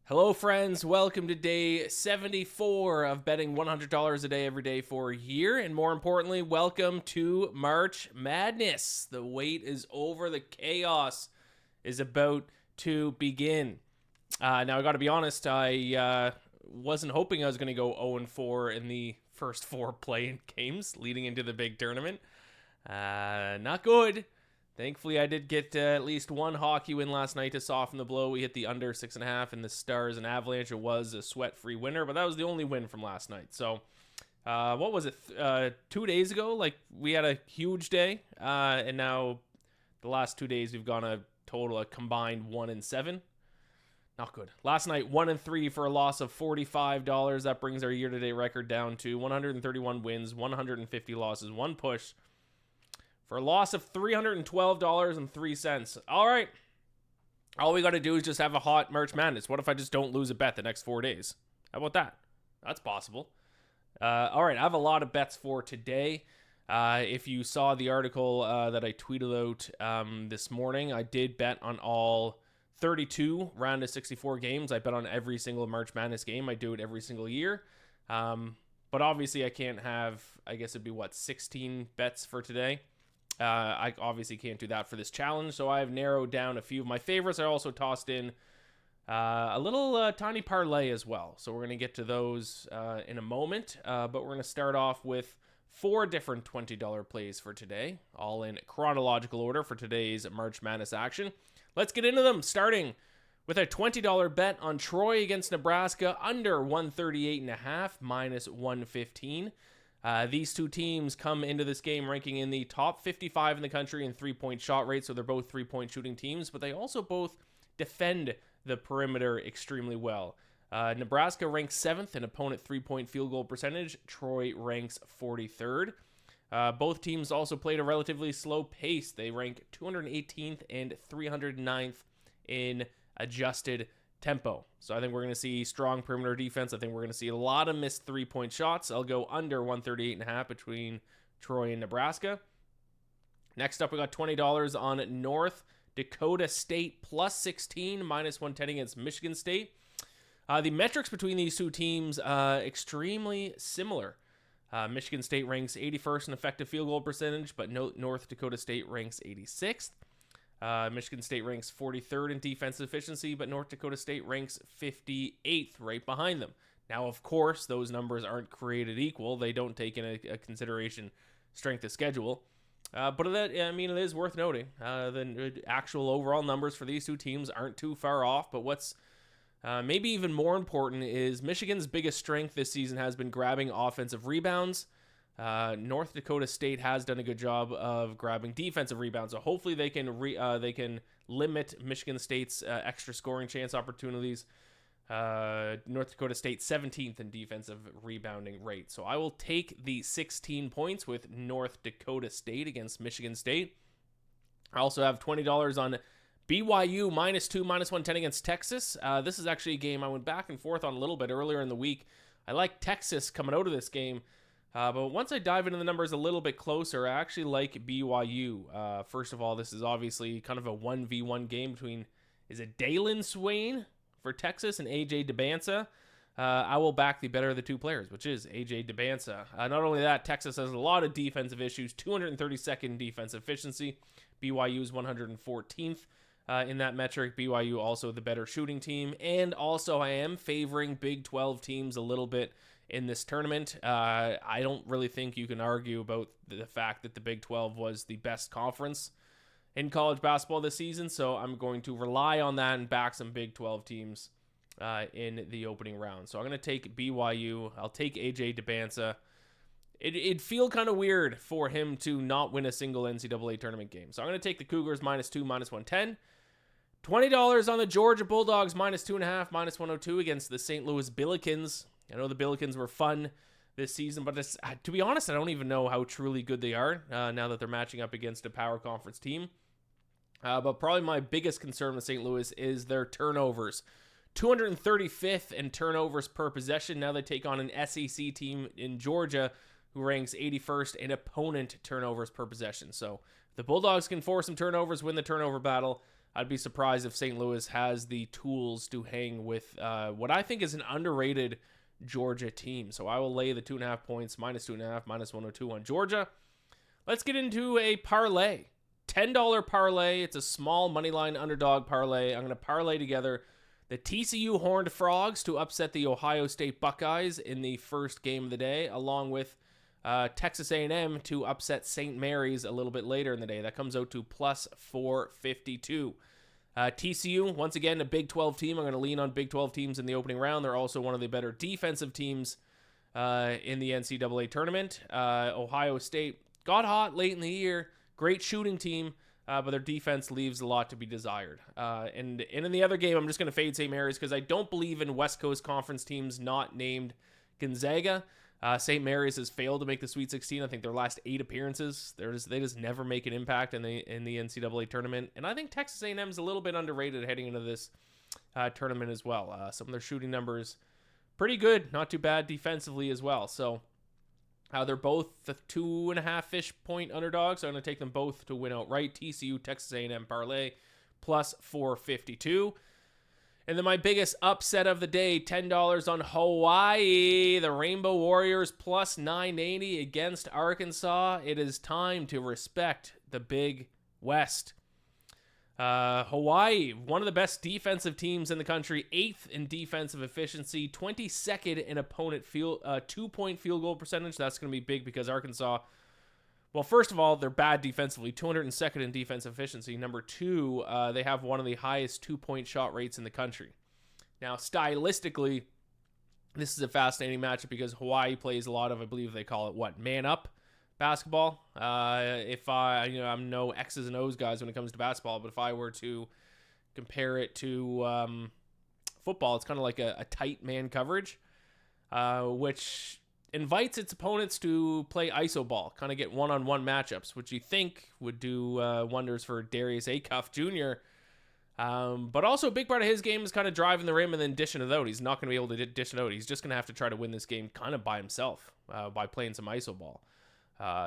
Hello, friends. Welcome to day 74 of betting $100 a day every day for a year. And more importantly, welcome to March Madness. The wait is over. The chaos is about to begin. Now, I got to be honest, I wasn't hoping I was going to go 0-4 in the first four play-in games leading into the big tournament. Not good. Thankfully, I did get at least one hockey win last night to soften the blow. We hit the under 6.5 in the Stars and Avalanche. It was a sweat-free winner, but that was the only win from last night. So, what was it? 2 days ago, we had a huge day, and now the last 2 days we've gone a combined 1-7. Not good. Last night, 1-3 for a loss of $45. That brings our year-to-date record down to 131 wins, 150 losses, one push, for a loss of $312.03. All right. All we got to do is just have a hot March Madness. What if I just don't lose a bet the next 4 days? How about that? That's possible. All right. I have a lot of bets for today. If you saw the article that I tweeted out this morning, I did bet on all 32 round of 64 games. I bet on every single March Madness game. I do it every single year. But obviously I can't have, I guess it'd be 16 bets for today. I obviously can't do that for this challenge, so I have narrowed down a few of my favorites. I also tossed in a little tiny parlay as well, so we're going to get to those in a moment, but we're going to start off with 4 different $20 plays for today, all in chronological order for today's March Madness action. Let's get into them, starting with a $20 bet on Troy against Nebraska, under 138.5, minus 115. These two teams come into this game ranking in the top 55 in the country in three-point shot rate, so they're both three-point shooting teams, but they also both defend the perimeter extremely well. Nebraska ranks 7th in opponent three-point field goal percentage. Troy ranks 43rd. Both teams also played a relatively slow pace. They rank 218th and 309th in adjusted tempo. So I think we're going to see strong perimeter defense. I think we're going to see a lot of missed three-point shots. I'll go under 138.5 between Troy and Nebraska. Next up, we got $20 on North Dakota State plus 16, minus 110 against Michigan State. The metrics between these two teams extremely similar. Michigan State ranks 81st in effective field goal percentage, but North Dakota State ranks 86th. Michigan State ranks 43rd in defensive efficiency, but North Dakota State ranks 58th, right behind them. Now, of course, those numbers aren't created equal. They don't take into consideration strength of schedule. But it is worth noting. The actual overall numbers for these two teams aren't too far off, but what's maybe even more important is Michigan's biggest strength this season has been grabbing offensive rebounds. North Dakota State has done a good job of grabbing defensive rebounds, so hopefully they can limit Michigan State's extra scoring chance opportunities. North Dakota State 17th in defensive rebounding rate, so I will take the 16 points with North Dakota State against Michigan State. I also have $20 on BYU -2, -110 against Texas. This is actually a game I went back and forth on a little bit earlier in the week. I like Texas coming out of this game. But once I dive into the numbers a little bit closer, I actually like BYU. First of all, this is obviously kind of a 1v1 game between, is it Dalen Swain for Texas and AJ DeBansa? I will back the better of the two players, which is AJ DeBansa. Not only that, Texas has a lot of defensive issues, 232nd defensive efficiency. BYU is 114th in that metric. BYU also the better shooting team. And also I am favoring Big 12 teams a little bit in this tournament. I don't really think you can argue about the fact that the Big 12 was the best conference in college basketball this season, so I'm going to rely on that and back some Big 12 teams in the opening round. So I'm going to take BYU. I'll take AJ DeBansa. It'd feel kind of weird for him to not win a single NCAA tournament game. So I'm going to take the Cougars -2, -110. $20 on the Georgia Bulldogs -2.5, -102 against the St. Louis Billikens. I know the Billikens were fun this season, but to be honest, I don't even know how truly good they are now that they're matching up against a power conference team. But probably my biggest concern with St. Louis is their turnovers. 235th in turnovers per possession. Now they take on an SEC team in Georgia who ranks 81st in opponent turnovers per possession. So if the Bulldogs can force some turnovers, win the turnover battle, I'd be surprised if St. Louis has the tools to hang with what I think is an underrated Georgia team. So I will lay the 2.5 points, -2.5, -102 on Georgia. Let's get into a parlay. $10 parlay. It's a small moneyline underdog parlay. I'm going to parlay together the TCU Horned Frogs to upset the Ohio State Buckeyes in the first game of the day, along with Texas A&M to upset St. Mary's a little bit later in the day. That comes out to +452. TCU, once again, a Big 12 team. I'm going to lean on Big 12 teams in the opening round. They're also one of the better defensive teams in the NCAA tournament. Ohio State got hot late in the year. Great shooting team, but their defense leaves a lot to be desired. And in the other game, I'm just going to fade St. Mary's because I don't believe in West Coast Conference teams not named Gonzaga. St. Mary's has failed to make the Sweet 16. I think their last 8 appearances, they just never make an impact in the NCAA tournament. And I think Texas A&M is a little bit underrated heading into this tournament as well. Some of their shooting numbers pretty good, not too bad defensively as well. So they're both the 2.5-ish point underdogs. So I'm going to take them both to win outright. TCU, Texas A&M parlay +452. And then my biggest upset of the day, $10 on Hawaii. The Rainbow Warriors +980 against Arkansas. It is time to respect the Big West. Hawaii, one of the best defensive teams in the country, 8th in defensive efficiency, 22nd in opponent 2-point field goal percentage. That's going to be big because Arkansas, well, first of all, they're bad defensively, 202nd in defensive efficiency. Number 2, they have one of the highest 2-point shot rates in the country. Now, stylistically, this is a fascinating matchup because Hawaii plays a lot of, I believe they call it, man up basketball. I'm no X's and O's guys when it comes to basketball, but if I were to compare it to football, it's kind of like a tight man coverage, which invites its opponents to play iso ball, kind of get one-on-one matchups, which you think would do wonders for Darius Acuff Jr., but also a big part of his game is kind of driving the rim and then dishing it out. He's not going to be able to dish it out. He's just going to have to try to win this game kind of by himself by playing some iso ball.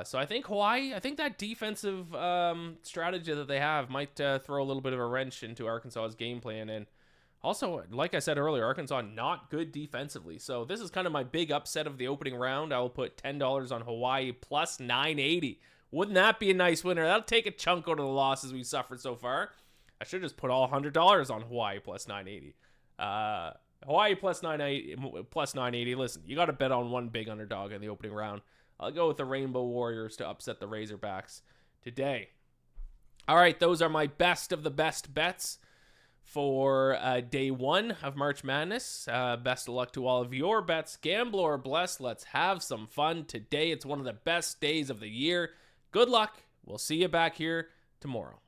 So I think Hawaii, that defensive strategy that they have might throw a little bit of a wrench into Arkansas's game plan. And also, like I said earlier, Arkansas not good defensively. So this is kind of my big upset of the opening round. I will put $10 on Hawaii +980. Wouldn't that be a nice winner? That'll take a chunk out of the losses we've suffered so far. I should just put all $100 on Hawaii +980. Hawaii +980. Listen, you got to bet on one big underdog in the opening round. I'll go with the Rainbow Warriors to upset the Razorbacks today. All right, those are my best of the best bets for day 1 of March Madness. Best of luck to all of your bets. Gamble or bless. Let's have some fun today. It's one of the best days of the year. Good luck. We'll see you back here tomorrow.